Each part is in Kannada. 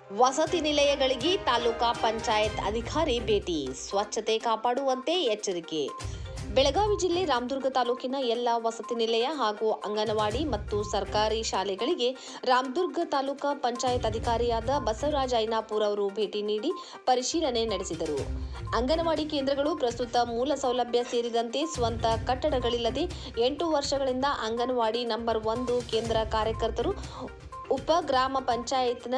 ವಸತಿ ನಿಲಯಗಳಿಗೆ ತಾಲೂಕಾ ಪಂಚಾಯತ್ ಅಧಿಕಾರಿ ಭೇಟಿ, ಸ್ವಚ್ಛತೆ ಕಾಪಾಡುವಂತೆ ಎಚ್ಚರಿಕೆ. ಬೆಳಗಾವಿ ಜಿಲ್ಲೆ ರಾಮದುರ್ಗ ತಾಲೂಕಿನ ಎಲ್ಲ ವಸತಿ ನಿಲಯ ಹಾಗೂ ಅಂಗನವಾಡಿ ಮತ್ತು ಸರ್ಕಾರಿ ಶಾಲೆಗಳಿಗೆ ರಾಮದುರ್ಗ ತಾಲೂಕಾ ಪಂಚಾಯತ್ ಅಧಿಕಾರಿಯಾದ ಬಸವರಾಜ ಐನಾಪುರ ಅವರು ಭೇಟಿ ನೀಡಿ ಪರಿಶೀಲನೆ ನಡೆಸಿದರು. ಅಂಗನವಾಡಿ ಕೇಂದ್ರಗಳು ಪ್ರಸ್ತುತ ಮೂಲ ಸೌಲಭ್ಯ ಸೇರಿದಂತೆ ಸ್ವಂತ ಕಟ್ಟಡಗಳಿಲ್ಲದೆ 8 ವರ್ಷಗಳಿಂದ ಅಂಗನವಾಡಿ ನಂಬರ್ 1 ಕೇಂದ್ರ ಕಾರ್ಯಕರ್ತರು ಉಪ ಗ್ರಾಮ ಪಂಚಾಯತ್ನ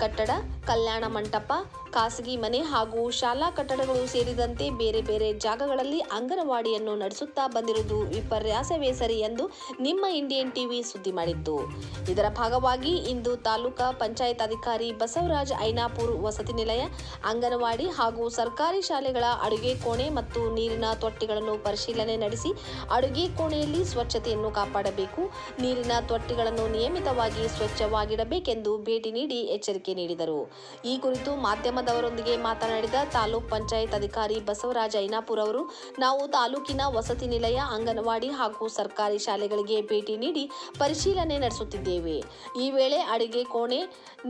ಕಟ್ಟಡ, ಕಲ್ಯಾಣ ಮಂಟಪ, ಖಾಸಗಿ ಮನೆ ಹಾಗೂ ಶಾಲಾ ಕಟ್ಟಡಗಳು ಸೇರಿದಂತೆ ಬೇರೆ ಬೇರೆ ಜಾಗಗಳಲ್ಲಿ ಅಂಗನವಾಡಿಯನ್ನು ನಡೆಸುತ್ತಾ ಬಂದಿರುವುದು ವಿಪರ್ಯಾಸವೇ ಸರಿ ಎಂದು ನಿಮ್ಮ ಇಂಡಿಯನ್ ಟಿವಿ ಸುದ್ದಿ ಮಾಡಿತ್ತು. ಇದರ ಭಾಗವಾಗಿ ಇಂದು ತಾಲೂಕಾ ಪಂಚಾಯತ್ ಅಧಿಕಾರಿ ಬಸವರಾಜ ಐನಾಪುರ ವಸತಿ ನಿಲಯ, ಅಂಗನವಾಡಿ ಹಾಗೂ ಸರ್ಕಾರಿ ಶಾಲೆಗಳ ಅಡುಗೆ ಕೋಣೆ ಮತ್ತು ನೀರಿನ ತೊಟ್ಟಿಗಳನ್ನು ಪರಿಶೀಲನೆ ನಡೆಸಿ ಅಡುಗೆ ಕೋಣೆಯಲ್ಲಿ ಸ್ವಚ್ಛತೆಯನ್ನು ಕಾಪಾಡಬೇಕು, ನೀರಿನ ತೊಟ್ಟಿಗಳನ್ನು ನಿಯಮಿತವಾಗಿ ಸ್ವಚ್ಛವಾಗಿಡಬೇಕೆಂದು ಭೇಟಿ ನೀಡಿ ಎಚ್ಚರಿಕೆ ನೀಡಿದರು. ಈ ಕುರಿತು ಮಾಧ್ಯಮದವರೊಂದಿಗೆ ಮಾತನಾಡಿದ ತಾಲೂಕ್ ಪಂಚಾಯತ್ ಅಧಿಕಾರಿ ಬಸವರಾಜ ಐನಾಪುರ ಅವರು, ನಾವು ತಾಲೂಕಿನ ವಸತಿ ನಿಲಯ, ಅಂಗನವಾಡಿ ಹಾಗೂ ಸರ್ಕಾರಿ ಶಾಲೆಗಳಿಗೆ ಭೇಟಿ ನೀಡಿ ಪರಿಶೀಲನೆ ನಡೆಸುತ್ತಿದ್ದೇವೆ. ಈ ವೇಳೆ ಅಡುಗೆ ಕೋಣೆ,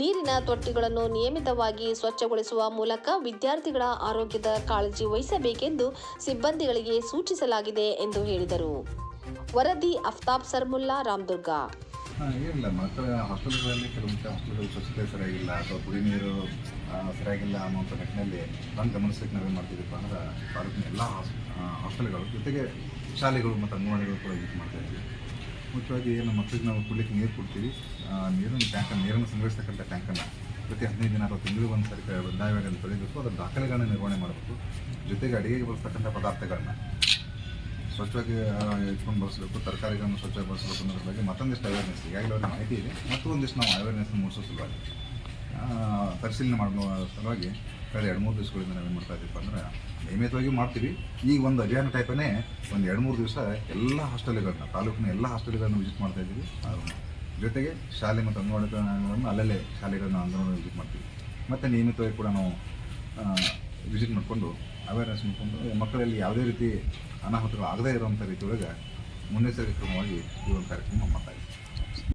ನೀರಿನ ತೊಟ್ಟಿಗಳನ್ನು ನಿಯಮಿತವಾಗಿ ಸ್ವಚ್ಛಗೊಳಿಸುವ ಮೂಲಕ ವಿದ್ಯಾರ್ಥಿಗಳ ಆರೋಗ್ಯದ ಕಾಳಜಿ ವಹಿಸಬೇಕೆಂದು ಸಿಬ್ಬಂದಿಗಳಿಗೆ ಸೂಚಿಸಲಾಗಿದೆ ಎಂದು ಹೇಳಿದರು. ವರದಿ ಅಫ್ತಾಬ್ ಸರ್ಮುಲ್ಲಾ, ರಾಮದುರ್ಗ. ಏನಿಲ್ಲ, ಮಕ್ಕಳ ಹಾಸ್ಟೆಲ್ಗಳಲ್ಲಿ ಕೆಲವೊಂದು ಹಾಸ್ಟೆಲ್ಗಳು ಸ್ವಚ್ಛತೆ ಸರಿಯಾಗಿಲ್ಲ ಅಥವಾ ಕುಡಿ ನೀರು ಸರಿಯಾಗಿಲ್ಲ ಅನ್ನೋಂಥ ನಿಟ್ಟಿನಲ್ಲಿ ನಾನು ಗಮನಿಸಲಿಕ್ಕೆ ನಾವೇನು ಮಾಡ್ತಿದ್ದೀವಿ ಅಂದ್ರೆ ತಾಲೂಕಿನ ಎಲ್ಲ ಹಾಸ್ಟೆಲ್ಗಳು ಜೊತೆಗೆ ಶಾಲೆಗಳು ಮತ್ತು ಅಂಗನವಾಡಿಗಳು ಕೂಡ ವಿಸಿಟ್ ಮಾಡ್ತಾಯಿದ್ವಿ. ಮುಖ್ಯವಾಗಿ ನಮ್ಮ ಮಕ್ಕಳಿಗೆ ನಾವು ಕುಡಿಲಿಕ್ಕೆ ನೀರು ಕೊಡ್ತೀವಿ. ನೀರನ್ನು ಸಂಗ್ರಹಿಸ್ತಕ್ಕಂಥ ಟ್ಯಾಂಕನ್ನು ಪ್ರತಿ 15 ದಿನ ಅಥವಾ ತಿಂಗಳಿಗೆ ಒಂದು ಸರಿ ಕಡ್ಡಾಯವಾಗಿ ತೊಳಿಬೇಕು. ಅದರ ದಾಖಲೆಗಳನ್ನ ನಿರ್ವಹಣೆ ಮಾಡಬೇಕು. ಜೊತೆಗೆ ಅಡುಗೆಗೆ ಬಳಸ್ತಕ್ಕಂಥ ಪದಾರ್ಥಗಳನ್ನ ಸ್ವಚ್ಛವಾಗಿ ಇಟ್ಕೊಂಡು ಬಳಸಬೇಕು, ತರಕಾರಿಗಳನ್ನು ಸ್ವಚ್ಛವಾಗಿ ಬಳಸಬೇಕು ಅನ್ನೋದ್ರ ಬಗ್ಗೆ ಮತ್ತೊಂದಿಷ್ಟು ಅವೇರ್ನೆಸ್ ಈಗಾಗಲೇ ಅವ್ರಿಗೆ ಮಾಹಿತಿ ಇದೆ. ಮತ್ತು ಒಂದಿಷ್ಟು ನಾವು ಅವೇರ್ನೆಸ್ನ ಮೂಡಿಸೋ ಸಲುವಾಗಿ ಪರಿಶೀಲನೆ ಮಾಡುವ ಸಲುವಾಗಿ ಕಳೆದ 2-3 ದಿವಸಗಳಿಂದ ನಾವೇನು ಮಾಡ್ತಾ ಇದ್ದೀವಿ ಅಂದರೆ ನಿಯಮಿತವಾಗಿ ಮಾಡ್ತೀವಿ. ಈಗ ಒಂದು ಅಭಿಯಾನ ಟೈಪನ್ನೇ ಒಂದು 2-3 ದಿವಸ ಎಲ್ಲ ಹಾಸ್ಟೆಲ್ಗಳನ್ನ, ತಾಲೂಕಿನ ಎಲ್ಲ ಹಾಸ್ಟೆಲ್ಗಳನ್ನು ವಿಸಿಟ್ ಮಾಡ್ತಾಯಿದ್ದೀವಿ. ಜೊತೆಗೆ ಶಾಲೆ ಮತ್ತು ಅಂಗನವಾಡಿಗಳನ್ನು ಅಲ್ಲಲ್ಲೇ ಶಾಲೆಗಳನ್ನ ಅಂಗನವಾಡಿ ವಿಸಿಟ್ ಮಾಡ್ತೀವಿ. ಮತ್ತು ನಿಯಮಿತವಾಗಿ ಕೂಡ ನಾವು ವಿಸಿಟ್ ಮಾಡಿಕೊಂಡು ಅವೇರ್ನೆಸ್ ಮಾಡಿಕೊಂಡು ಮಕ್ಕಳಲ್ಲಿ ಯಾವುದೇ ರೀತಿ ಅನಾಹುತಗಳು ಆಗದೇ ಇರುವಂಥ ರೀತಿಯೊಳಗೆ ಮುನ್ನೆಚ್ಚರಿಕೆ ಕ್ರಮವಾಗಿ ಈ ಒಂದು ಕಾರ್ಯಕ್ರಮ ಮಾಡ್ತಾಯಿದ್ದೀವಿ.